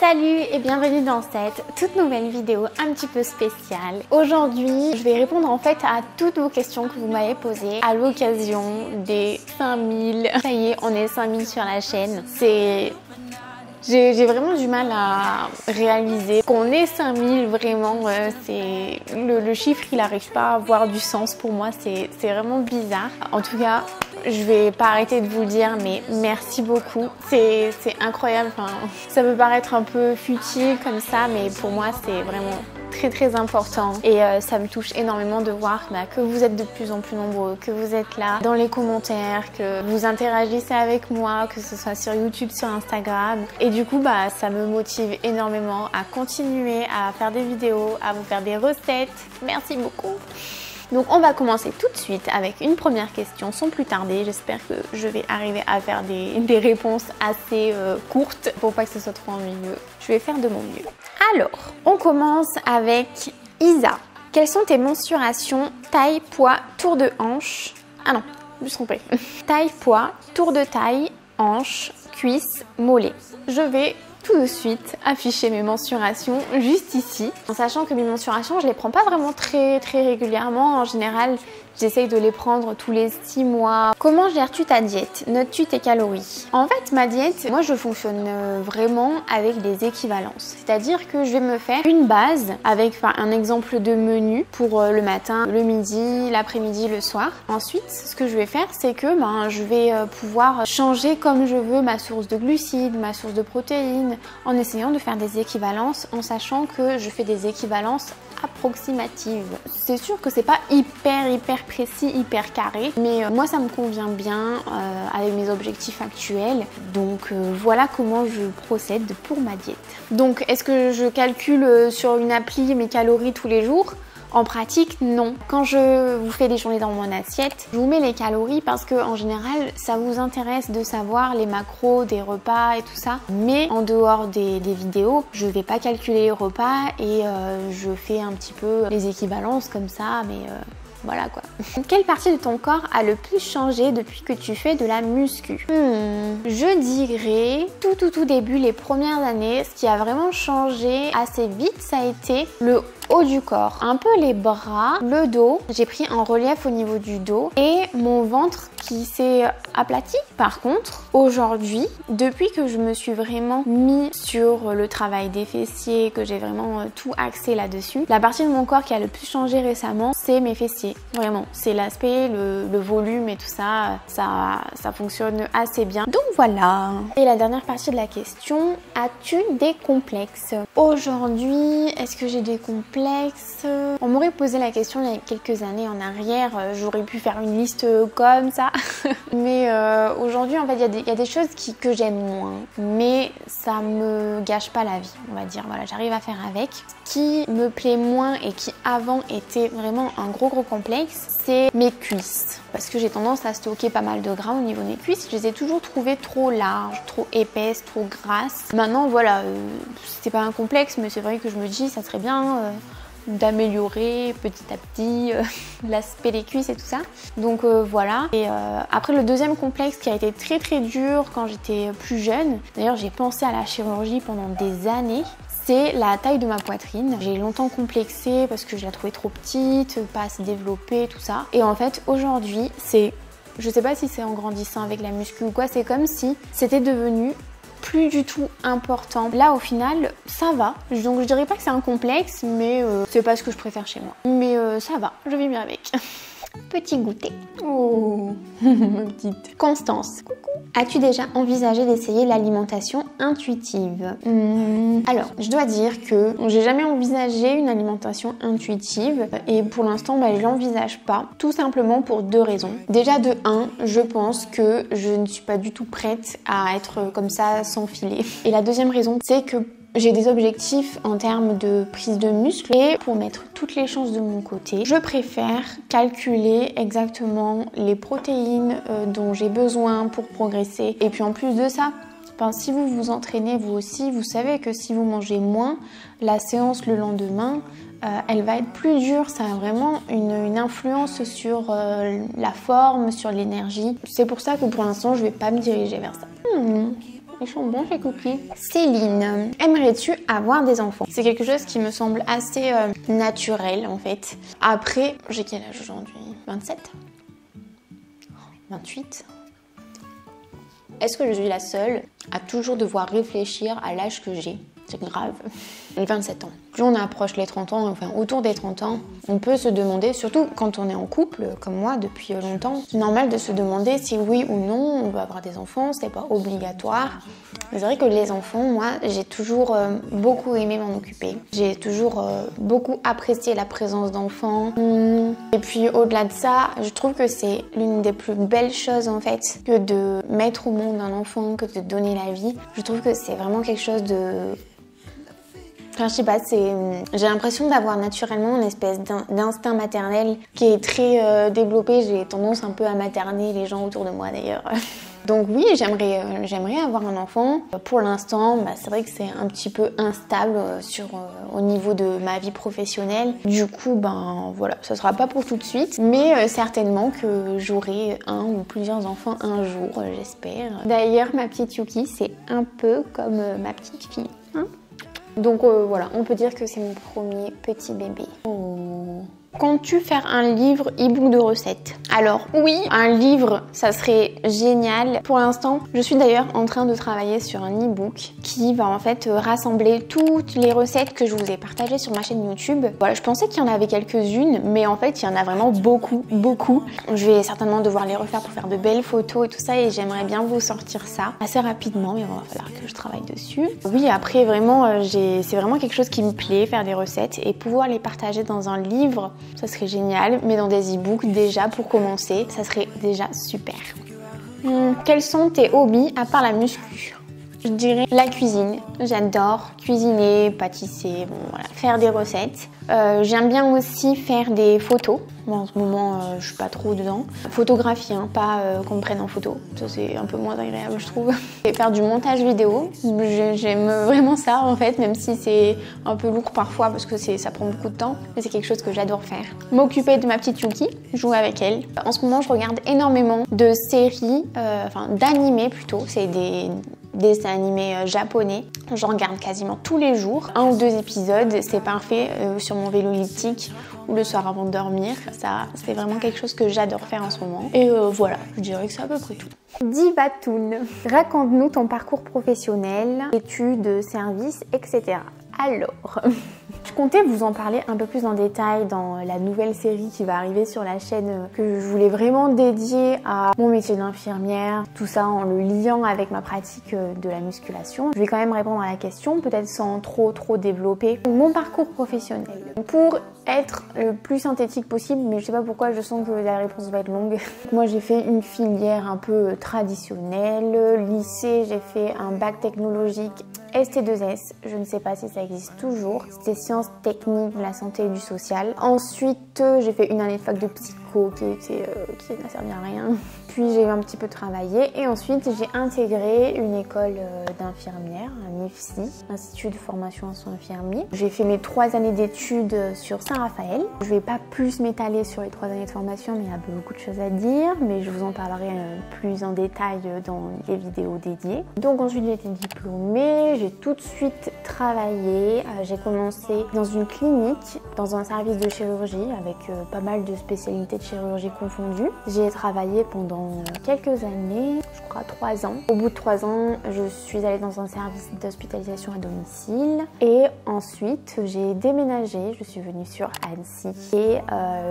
Salut et bienvenue dans cette toute nouvelle vidéo un petit peu spéciale. Aujourd'hui, je vais répondre en fait à toutes vos questions que vous m'avez posées à l'occasion des 5000. Ça y est, on est 5000 sur la chaîne. J'ai vraiment du mal à réaliser qu'on est 5000, vraiment, c'est le chiffre, il n'arrive pas à avoir du sens pour moi, c'est vraiment bizarre. En tout cas, je vais pas arrêter de vous le dire, mais merci beaucoup, c'est incroyable. Enfin, ça peut paraître un peu futile comme ça, mais pour moi, c'est vraiment très important et ça me touche énormément de voir que vous êtes de plus en plus nombreux, que vous êtes là dans les commentaires, que vous interagissez avec moi, que ce soit sur YouTube, sur Instagram, et du coup ça me motive énormément à continuer à faire des vidéos, à vous faire des recettes. Merci beaucoup. Donc on va commencer tout de suite avec une première question sans plus tarder. J'espère que je vais arriver à faire des réponses assez courtes pour pas que ce soit trop ennuyeux. Je vais faire de mon mieux. Alors, on commence avec Isa. Quelles sont tes mensurations taille, poids, tour de hanche? Ah non, je me suis trompée. Taille, poids, tour de taille, hanche, cuisse, mollet. Je vais tout de suite afficher mes mensurations juste ici, en sachant que mes mensurations je les prends pas vraiment très régulièrement. En général j'essaye de les prendre tous les 6 mois. Comment gères-tu ta diète? Notes-tu tes calories? En fait ma diète, moi je fonctionne vraiment avec des équivalences, c'est-à-dire que je vais me faire une base avec un exemple de menu pour le matin, le midi, l'après-midi, le soir. Ensuite ce que je vais faire c'est que je vais pouvoir changer comme je veux ma source de glucides, ma source de protéines, en essayant de faire des équivalences, en sachant que je fais des équivalences approximatives. C'est sûr que c'est pas hyper précis, hyper carré, mais moi ça me convient bien avec mes objectifs actuels. Donc voilà comment je procède pour ma diète. Donc est-ce que je calcule sur une appli mes calories tous les jours? En pratique, non. Quand je vous fais des journées dans mon assiette, je vous mets les calories parce que en général, ça vous intéresse de savoir les macros des repas et tout ça. Mais en dehors des vidéos, je vais pas calculer les repas et je fais un petit peu les équivalences comme ça, mais voilà quoi. Quelle partie de ton corps a le plus changé depuis que tu fais de la muscu? Je dirais tout début, les premières années, ce qui a vraiment changé assez vite, ça a été le haut du corps, un peu les bras, le dos. J'ai pris en relief au niveau du dos et mon ventre qui s'est aplati. Par contre, aujourd'hui, depuis que je me suis vraiment mis sur le travail des fessiers, que j'ai vraiment tout axé là-dessus, la partie de mon corps qui a le plus changé récemment, c'est mes fessiers. Vraiment, c'est l'aspect, le volume et tout ça, ça fonctionne assez bien. Donc voilà. Et la dernière partie de la question, as-tu des complexes? Aujourd'hui, est-ce que j'ai des complexes? On m'aurait posé la question il y a quelques années en arrière, j'aurais pu faire une liste comme ça. Mais aujourd'hui, en fait, il y a des choses que j'aime moins, mais ça me gâche pas la vie, on va dire. Voilà, j'arrive à faire avec. Ce qui me plaît moins et qui avant était vraiment un gros complexe, c'est mes cuisses. Parce que j'ai tendance à stocker pas mal de gras au niveau des cuisses. Je les ai toujours trouvées trop larges, trop épaisses, trop grasses. Maintenant, voilà, c'est pas un complexe, mais c'est vrai que je me dis, ça serait bien d'améliorer petit à petit l'aspect des cuisses et tout ça. Donc voilà. Et après le deuxième complexe qui a été très dur quand j'étais plus jeune, d'ailleurs j'ai pensé à la chirurgie pendant des années, c'est la taille de ma poitrine. J'ai longtemps complexé parce que je la trouvais trop petite, pas assez développée, tout ça. Et en fait aujourd'hui je sais pas si c'est en grandissant avec la muscu ou quoi, c'est comme si c'était devenu plus du tout important. Là au final ça va, donc je dirais pas que c'est un complexe, mais c'est pas ce que je préfère chez moi, mais ça va, je vis bien avec. Petit goûter. Oh, ma petite Constance. Coucou. As-tu déjà envisagé d'essayer l'alimentation intuitive? Alors, je dois dire que j'ai jamais envisagé une alimentation intuitive et pour l'instant, je l'envisage pas. Tout simplement pour 2 raisons. Déjà de 1, je pense que je ne suis pas du tout prête à être comme ça sans filet. Et la deuxième raison, c'est que j'ai des objectifs en termes de prise de muscle et pour mettre toutes les chances de mon côté, je préfère calculer exactement les protéines dont j'ai besoin pour progresser. Et puis en plus de ça, si vous vous entraînez vous aussi, vous savez que si vous mangez moins, la séance le lendemain, elle va être plus dure. Ça a vraiment une influence sur la forme, sur l'énergie. C'est pour ça que pour l'instant, je vais pas me diriger vers ça. Ils sont bons ces cookies. Céline, aimerais J'aimerais-tu avoir des enfants? C'est quelque chose qui me semble assez naturel en fait. Après, j'ai quel âge aujourd'hui? 27? 28? Est-ce que je suis la seule à toujours devoir réfléchir à l'âge que j'ai? C'est grave. J'ai 27 ans. Plus on approche les 30 ans, enfin autour des 30 ans, on peut se demander, surtout quand on est en couple, comme moi depuis longtemps, c'est normal de se demander si oui ou non on veut avoir des enfants, c'est pas obligatoire. C'est vrai que les enfants, moi, j'ai toujours beaucoup aimé m'en occuper. J'ai toujours beaucoup apprécié la présence d'enfants. Et puis au-delà de ça, je trouve que c'est l'une des plus belles choses en fait que de mettre au monde un enfant, que de donner la vie. Je trouve que c'est vraiment quelque chose de... Enfin, je sais pas, j'ai l'impression d'avoir naturellement une espèce d'instinct maternel qui est très développé. J'ai tendance un peu à materner les gens autour de moi d'ailleurs. Donc oui, j'aimerais avoir un enfant. Pour l'instant, c'est vrai que c'est un petit peu instable au niveau de ma vie professionnelle. Du coup, voilà, ça sera pas pour tout de suite. Mais certainement que j'aurai un ou plusieurs enfants un jour, j'espère. D'ailleurs, ma petite Yuki, c'est un peu comme ma petite fille. Hein? Donc voilà, on peut dire que c'est mon premier petit bébé. Oh. Comptes-tu faire un livre e-book de recettes? Alors oui, un livre, ça serait génial. Pour l'instant, je suis d'ailleurs en train de travailler sur un e-book qui va en fait rassembler toutes les recettes que je vous ai partagées sur ma chaîne YouTube. Voilà, je pensais qu'il y en avait quelques-unes, mais en fait, il y en a vraiment beaucoup. Je vais certainement devoir les refaire pour faire de belles photos et tout ça, et j'aimerais bien vous sortir ça assez rapidement, mais il va falloir que je travaille dessus. Oui, après, vraiment, c'est vraiment quelque chose qui me plaît, faire des recettes, et pouvoir les partager dans un livre, ça serait génial, mais dans des e-books déjà pour commencer, ça serait déjà super. Quels sont tes hobbies à part la muscu? Je dirais la cuisine. J'adore cuisiner, pâtisser, bon, voilà, faire des recettes. J'aime bien aussi faire des photos. Bon, en ce moment, je suis pas trop dedans. Photographie, hein, pas qu'on me prenne en photo. Ça, c'est un peu moins agréable, je trouve. Et faire du montage vidéo. J'aime vraiment ça, en fait, même si c'est un peu lourd parfois parce que ça prend beaucoup de temps. Mais c'est quelque chose que j'adore faire. M'occuper de ma petite Yuki, jouer avec elle. En ce moment, je regarde énormément de séries, enfin d'animés plutôt. C'est des dessins animés japonais. J'en regarde quasiment tous les jours. 1 ou 2 épisodes, c'est parfait sur mon vélo elliptique ou le soir avant de dormir. Ça, c'est vraiment quelque chose que j'adore faire en ce moment. Et voilà, je dirais que c'est à peu près tout. Divatoun, raconte-nous ton parcours professionnel, études, services, etc. Alors, je comptais vous en parler un peu plus en détail dans la nouvelle série qui va arriver sur la chaîne que je voulais vraiment dédier à mon métier d'infirmière, tout ça en le liant avec ma pratique de la musculation. Je vais quand même répondre à la question, peut-être sans trop développer. Mon parcours professionnel. Pour être le plus synthétique possible, mais je sais pas pourquoi je sens que la réponse va être longue. Moi j'ai fait une filière un peu traditionnelle, lycée j'ai fait un bac technologique ST2S, je ne sais pas si ça existe toujours. C'était sciences techniques de la santé et du social. Ensuite, j'ai fait une année de fac de psycho qui n'a servi à rien. Puis j'ai un petit peu travaillé et ensuite j'ai intégré une école d'infirmière, un IFSI, Institut de formation en soins infirmiers. J'ai fait mes 3 années d'études sur Saint-Raphaël. Je vais pas plus m'étaler sur les 3 années de formation, mais il y a beaucoup de choses à dire, mais je vous en parlerai plus en détail dans les vidéos dédiées. Donc ensuite j'ai été diplômée, j'ai tout de suite travaillé. J'ai commencé dans une clinique, dans un service de chirurgie avec pas mal de spécialités de chirurgie confondues. J'ai travaillé pendant quelques années, je crois 3 ans. Au bout de 3 ans, je suis allée dans un service d'hospitalisation à domicile et ensuite j'ai déménagé, je suis venue sur Annecy et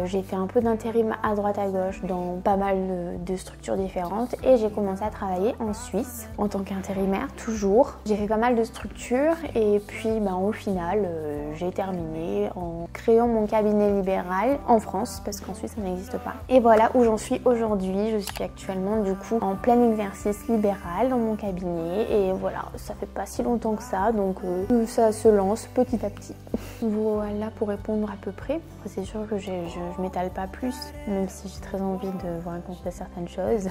j'ai fait un peu d'intérim à droite à gauche dans pas mal de structures différentes et j'ai commencé à travailler en Suisse en tant qu'intérimaire toujours. J'ai fait pas mal de structures et puis au final j'ai terminé en créant mon cabinet libéral en France parce qu'en Suisse ça n'existe pas. Et voilà où j'en suis aujourd'hui. Je suis actuellement du coup en plein exercice libéral dans mon cabinet et voilà, ça fait pas si longtemps que ça donc ça se lance petit à petit. Voilà pour répondre à peu près. C'est sûr que je m'étale pas plus même si j'ai très envie de vous raconter certaines choses.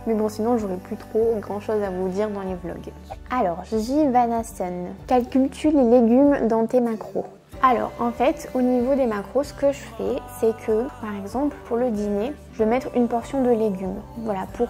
Mais bon, sinon, j'aurais plus trop grand chose à vous dire dans les vlogs. Alors, J. Vanasson, calcules-tu les légumes dans tes macros? Alors, en fait, au niveau des macros, ce que je fais, c'est que, par exemple, pour le dîner, je vais mettre une portion de légumes. Voilà, pour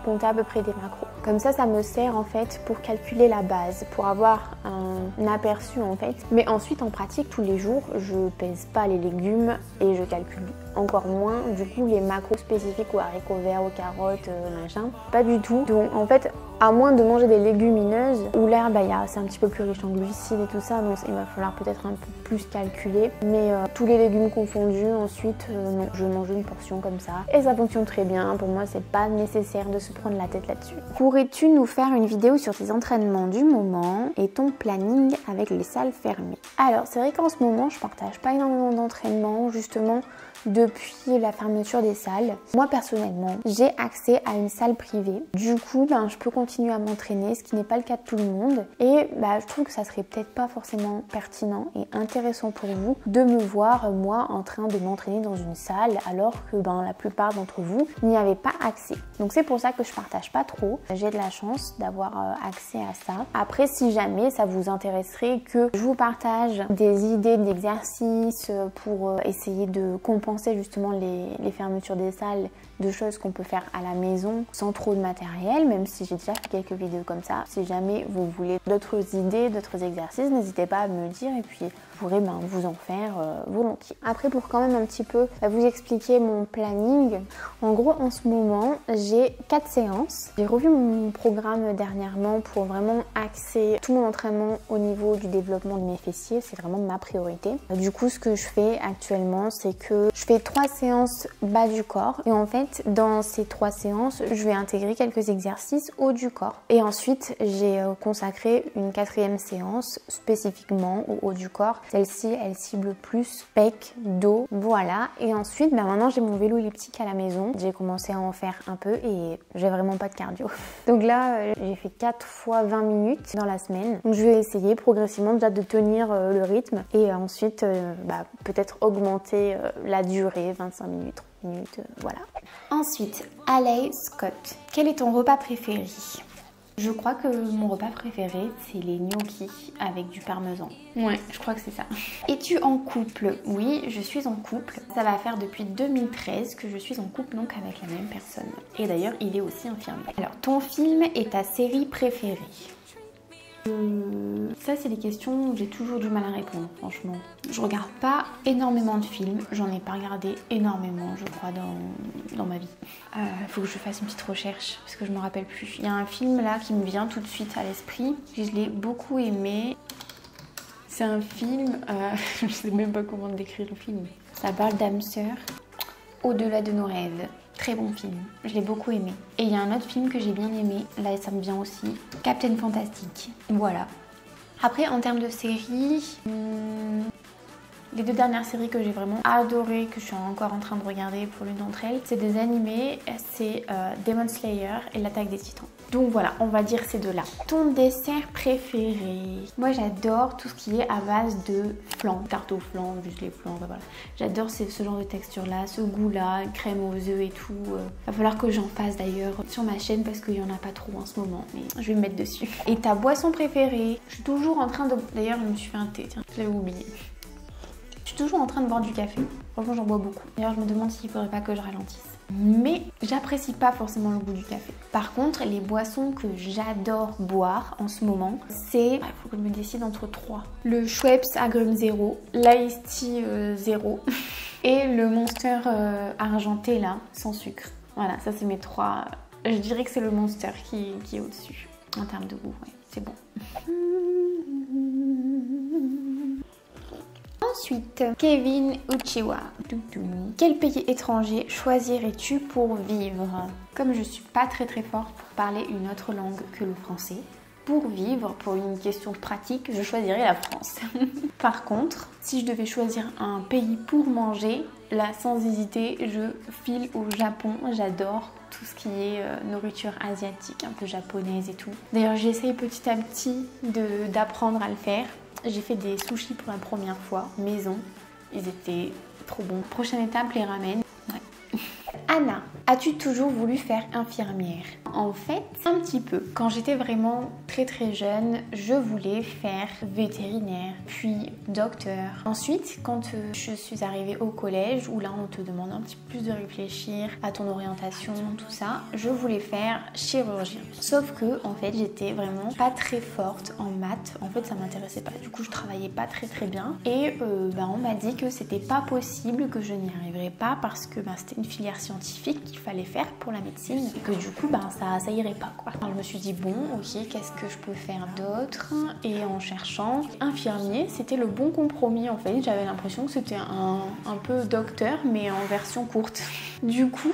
compter à peu près des macros. Comme ça me sert en fait pour calculer la base, pour avoir un aperçu en fait. Mais ensuite en pratique tous les jours, je pèse pas les légumes et je calcule encore moins du coup les macros spécifiques aux haricots verts, aux carottes, machin. Pas du tout. Donc en fait, à moins de manger des légumineuses où l'herbe c'est un petit peu plus riche en glucides et tout ça, donc il va falloir peut-être un peu plus calculer. Mais tous les légumes confondus, ensuite non, je mange une portion comme ça et ça fonctionne très bien. Pour moi, c'est pas nécessaire de se prendre la tête là-dessus. Pourrais-tu nous faire une vidéo sur tes entraînements du moment et ton planning avec les salles fermées? Alors c'est vrai qu'en ce moment, je partage pas énormément d'entraînements justement depuis la fermeture des salles. Moi personnellement, j'ai accès à une salle privée. Du coup, je peux continuer à m'entraîner, ce qui n'est pas le cas de tout le monde. Et je trouve que ça serait peut-être pas forcément pertinent et intéressant pour vous de me voir moi en train de m'entraîner dans une salle alors que la plupart d'entre vous n'y avaient pas accès. Donc c'est pour ça que je partage pas trop. J'ai de la chance d'avoir accès à ça. Après, si jamais ça vous intéresserait que je vous partage des idées d'exercices pour essayer de compenser justement les fermetures des salles, de choses qu'on peut faire à la maison sans trop de matériel, même si j'ai déjà fait quelques vidéos comme ça. Si jamais vous voulez d'autres idées, d'autres exercices, n'hésitez pas à me le dire et puis je pourrai vous en faire volontiers. Après, pour quand même un petit peu vous expliquer mon planning, en gros en ce moment j'ai 4 séances. J'ai revu mon programme dernièrement pour vraiment axer tout mon entraînement au niveau du développement de mes fessiers, c'est vraiment ma priorité. Du coup, ce que je fais actuellement, c'est que je fais 3 séances bas du corps et en fait dans ces 3 séances, je vais intégrer quelques exercices haut du corps. Et ensuite, j'ai consacré une 4e séance spécifiquement au haut du corps. Celle-ci, elle cible plus pec, dos, voilà. Et ensuite, maintenant j'ai mon vélo elliptique à la maison. J'ai commencé à en faire un peu et j'ai vraiment pas de cardio. Donc là, j'ai fait 4 fois 20 minutes dans la semaine. Donc je vais essayer progressivement déjà de tenir le rythme et ensuite peut-être augmenter la durée, 25 minutes. Voilà. Ensuite, Alay Scott, quel est ton repas préféré? Je crois que mon repas préféré, c'est les gnocchis avec du parmesan. Ouais, je crois que c'est ça. Es-tu en couple? Oui, je suis en couple. Ça va faire depuis 2013 que je suis en couple donc avec la même personne. Et d'ailleurs, il est aussi infirmier. Alors, ton film et ta série préférée? Ça, c'est des questions où j'ai toujours du mal à répondre, franchement. Je regarde pas énormément de films, j'en ai pas regardé énormément, je crois, dans ma vie. Faut que je fasse une petite recherche parce que je me rappelle plus. Il y a un film là qui me vient tout de suite à l'esprit, je l'ai beaucoup aimé. C'est un film, je sais même pas comment décrire le film. Ça parle d'âme sœur, au-delà de nos rêves. Très bon film, je l'ai beaucoup aimé. Et il y a un autre film que j'ai bien aimé, là ça me vient aussi, Captain Fantastic. Voilà. Après en termes de séries, les 2 dernières séries que j'ai vraiment adorées, que je suis encore en train de regarder pour l'une d'entre elles, c'est des animés, c'est Demon Slayer et l'Attaque des Titans. Donc voilà, on va dire ces 2-là. Ton dessert préféré? Moi j'adore tout ce qui est à base de flan, tarte aux flan, juste les flans, voilà. J'adore ce genre de texture là, ce goût là, crème aux œufs et tout. Va falloir que j'en fasse d'ailleurs sur ma chaîne parce qu'il n'y en a pas trop en ce moment, mais je vais me mettre dessus. Et ta boisson préférée? Je suis toujours en train de... D'ailleurs je me suis fait un thé, tiens, je l'avais oublié. Je suis toujours en train de boire du café. Franchement, j'en bois beaucoup. D'ailleurs, je me demande s'il faudrait pas que je ralentisse. Mais j'apprécie pas forcément le goût du café. Par contre, les boissons que j'adore boire en ce moment, c'est... Il faut que je me décide entre 3. Le Schweppes Agrum Zero, l'Ice Tea Zero et le Monster argenté là, sans sucre. Voilà, ça c'est mes 3. Je dirais que c'est le Monster qui est au-dessus. En termes de goût, ouais, c'est bon. Ensuite, Kevin Uchiwa. Quel pays étranger choisirais-tu pour vivre? Comme je suis pas très forte pour parler une autre langue que le français, pour vivre, pour une question pratique, je choisirais la France. Par contre, si je devais choisir un pays pour manger, là sans hésiter, je file au Japon. J'adore tout ce qui est nourriture asiatique, un peu japonaise et tout. D'ailleurs, j'essaye petit à petit d'apprendre à le faire. J'ai fait des sushis pour la première fois, maison. Ils étaient trop bons. Prochaine étape, les ramen. Ouais. Anna, as-tu toujours voulu faire infirmière? En fait, un petit peu. Quand j'étais vraiment très jeune, je voulais faire vétérinaire, puis docteur. Ensuite, quand je suis arrivée au collège, où là on te demande un petit peu plus de réfléchir à ton orientation, tout ça, je voulais faire chirurgien. Sauf que, en fait, j'étais vraiment pas très forte en maths. En fait, ça m'intéressait pas. Du coup, je travaillais pas très bien. Et on m'a dit que c'était pas possible, que je n'y arriverais pas parce que c'était une filière scientifique qu'il fallait faire pour la médecine et que du coup ça irait pas quoi. Alors, je me suis dit bon ok, qu'est-ce que je peux faire d'autre, et en cherchant infirmier, c'était le bon compromis en fait. J'avais l'impression que c'était un peu docteur mais en version courte. Du coup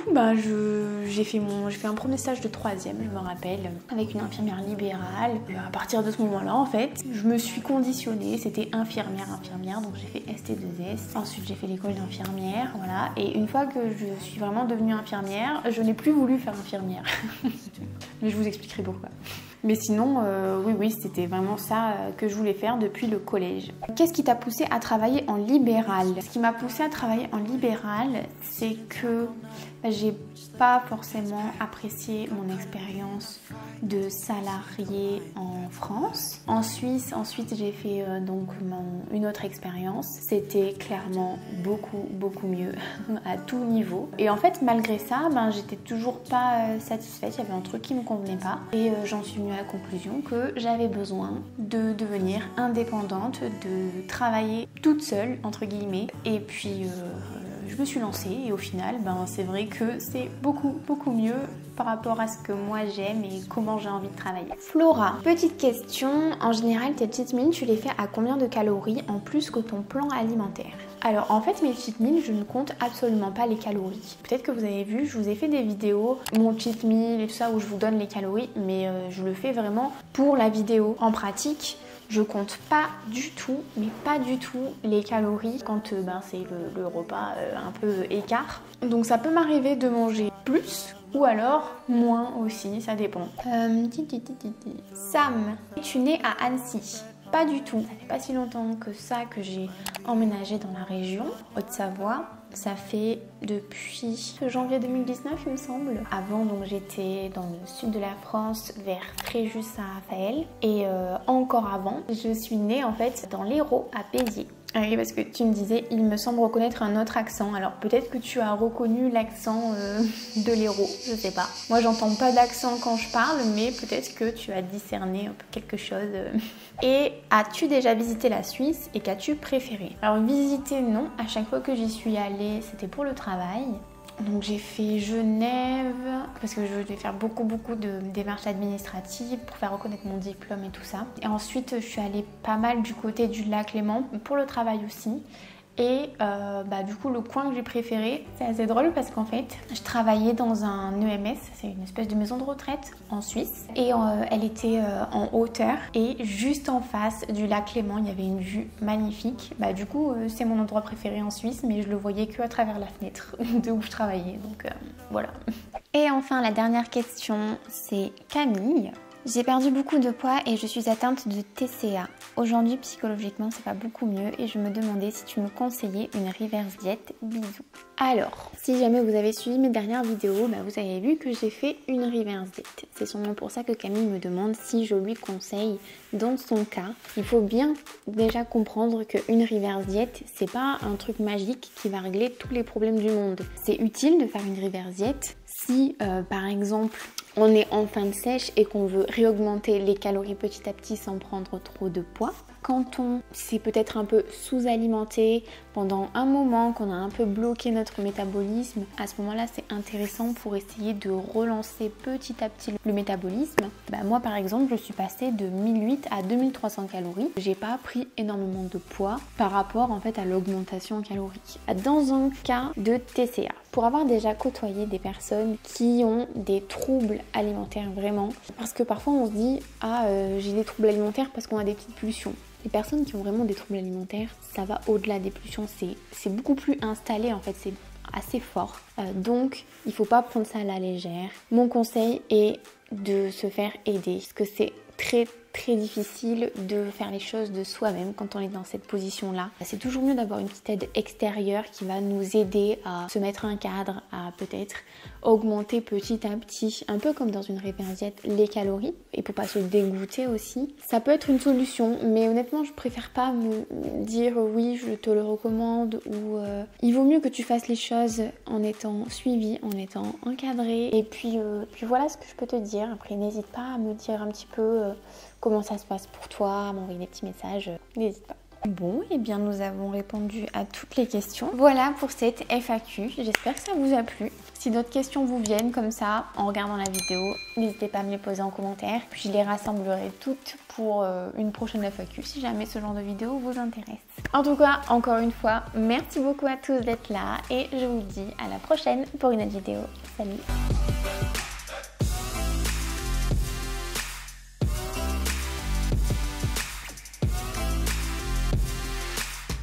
j'ai fait un premier stage de 3e, je me rappelle, avec une infirmière libérale. Et à partir de ce moment-là en fait, je me suis conditionnée, c'était infirmière, donc j'ai fait ST2S. Ensuite j'ai fait l'école d'infirmière, voilà. Et une fois que je suis vraiment devenue infirmière, je n'ai plus voulu faire infirmière. Mais je vous expliquerai pourquoi. Mais sinon, oui, c'était vraiment ça que je voulais faire depuis le collège. Qu'est-ce qui t'a poussé à travailler en libéral? Ce qui m'a poussé à travailler en libéral, c'est que j'ai pas forcément apprécié mon expérience de salarié en France. En Suisse, ensuite j'ai fait une autre expérience. C'était clairement beaucoup mieux à tout niveau. Et en fait, malgré ça, j'étais toujours pas satisfaite. Il y avait un truc qui me convenait pas. Et j'en suis venue à la conclusion que j'avais besoin de devenir indépendante, de travailler toute seule, entre guillemets. Et puis je me suis lancée et au final, c'est vrai que c'est beaucoup mieux par rapport à ce que moi j'aime et comment j'ai envie de travailler. Flora, petite question, en général tes cheat meals, tu les fais à combien de calories en plus que ton plan alimentaire? Alors en fait mes cheat meals, je ne compte absolument pas les calories. Peut-être que vous avez vu, je vous ai fait des vidéos, mon cheat meal et tout ça où je vous donne les calories, mais je le fais vraiment pour la vidéo. En pratique, je compte pas du tout, mais pas du tout les calories quand c'est le repas un peu écart. Donc ça peut m'arriver de manger plus ou alors moins aussi, ça dépend. Sam, tu es née à Annecy? Pas du tout. Ça fait pas si longtemps que ça que j'ai emménagé dans la région, Haute-Savoie. Ça fait depuis janvier 2019 il me semble. Avant donc j'étais dans le sud de la France vers Fréjus-Saint-Raphaël et encore avant je suis née en fait dans l'Hérault à Béziers. Oui, parce que tu me disais, il me semble reconnaître un autre accent. Alors peut-être que tu as reconnu l'accent de l'Hérault, je sais pas. Moi j'entends pas d'accent quand je parle, mais peut-être que tu as discerné un peu quelque chose. Et as-tu déjà visité la Suisse et qu'as-tu préféré? Alors visiter non, à chaque fois que j'y suis allée c'était pour le travail. Donc j'ai fait Genève parce que je devais faire beaucoup de démarches administratives pour faire reconnaître mon diplôme et tout ça. Et ensuite je suis allée pas mal du côté du lac Léman pour le travail aussi. Et du coup le coin que j'ai préféré, c'est assez drôle parce qu'en fait je travaillais dans un EMS, c'est une espèce de maison de retraite en Suisse, et elle était en hauteur et juste en face du lac Léman il y avait une vue magnifique. Du coup c'est mon endroit préféré en Suisse, mais je le voyais que à travers la fenêtre de où je travaillais, donc voilà. Et enfin la dernière question, c'est Camille. J'ai perdu beaucoup de poids et je suis atteinte de TCA. Aujourd'hui, psychologiquement, ça va beaucoup mieux et je me demandais si tu me conseillais une reverse diet. Bisous. Alors, si jamais vous avez suivi mes dernières vidéos, vous avez vu que j'ai fait une reverse diet. C'est sûrement pour ça que Camille me demande si je lui conseille. Dans son cas, il faut bien déjà comprendre qu'une reverse diet, c'est pas un truc magique qui va régler tous les problèmes du monde. C'est utile de faire une reverse diet si, par exemple, on est en fin de sèche et qu'on veut réaugmenter les calories petit à petit sans prendre trop de poids. Quand on s'est peut-être un peu sous-alimenté pendant un moment, qu'on a un peu bloqué notre métabolisme, à ce moment-là c'est intéressant pour essayer de relancer petit à petit le métabolisme. Moi par exemple je suis passée de 1008 à 2300 calories. J'ai pas pris énormément de poids par rapport en fait à l'augmentation calorique. Dans un cas de TCA, pour avoir déjà côtoyé des personnes qui ont des troubles alimentaires vraiment, parce que parfois on se dit j'ai des troubles alimentaires parce qu'on a des petites pulsions. Les personnes qui ont vraiment des troubles alimentaires, ça va au-delà des pulsions, c'est beaucoup plus installé en fait, c'est assez fort. Donc il faut pas prendre ça à la légère. Mon conseil est de se faire aider parce que c'est très difficile de faire les choses de soi-même quand on est dans cette position-là. C'est toujours mieux d'avoir une petite aide extérieure qui va nous aider à se mettre un cadre, à peut-être augmenter petit à petit, un peu comme dans une réversiette, les calories, et pour pas se dégoûter aussi. Ça peut être une solution, mais honnêtement je préfère pas me dire oui je te le recommande ou il vaut mieux que tu fasses les choses en étant suivi, en étant encadré. Et puis voilà ce que je peux te dire. Après n'hésite pas à me dire un petit peu comment ça se passe pour toi, à m'envoyer des petits messages, n'hésite pas. Bon, et bien nous avons répondu à toutes les questions. Voilà pour cette FAQ, j'espère que ça vous a plu. Si d'autres questions vous viennent comme ça, en regardant la vidéo, n'hésitez pas à me les poser en commentaire. Puis je les rassemblerai toutes pour une prochaine FAQ si jamais ce genre de vidéo vous intéresse. En tout cas, encore une fois, merci beaucoup à tous d'être là et je vous dis à la prochaine pour une autre vidéo. Salut!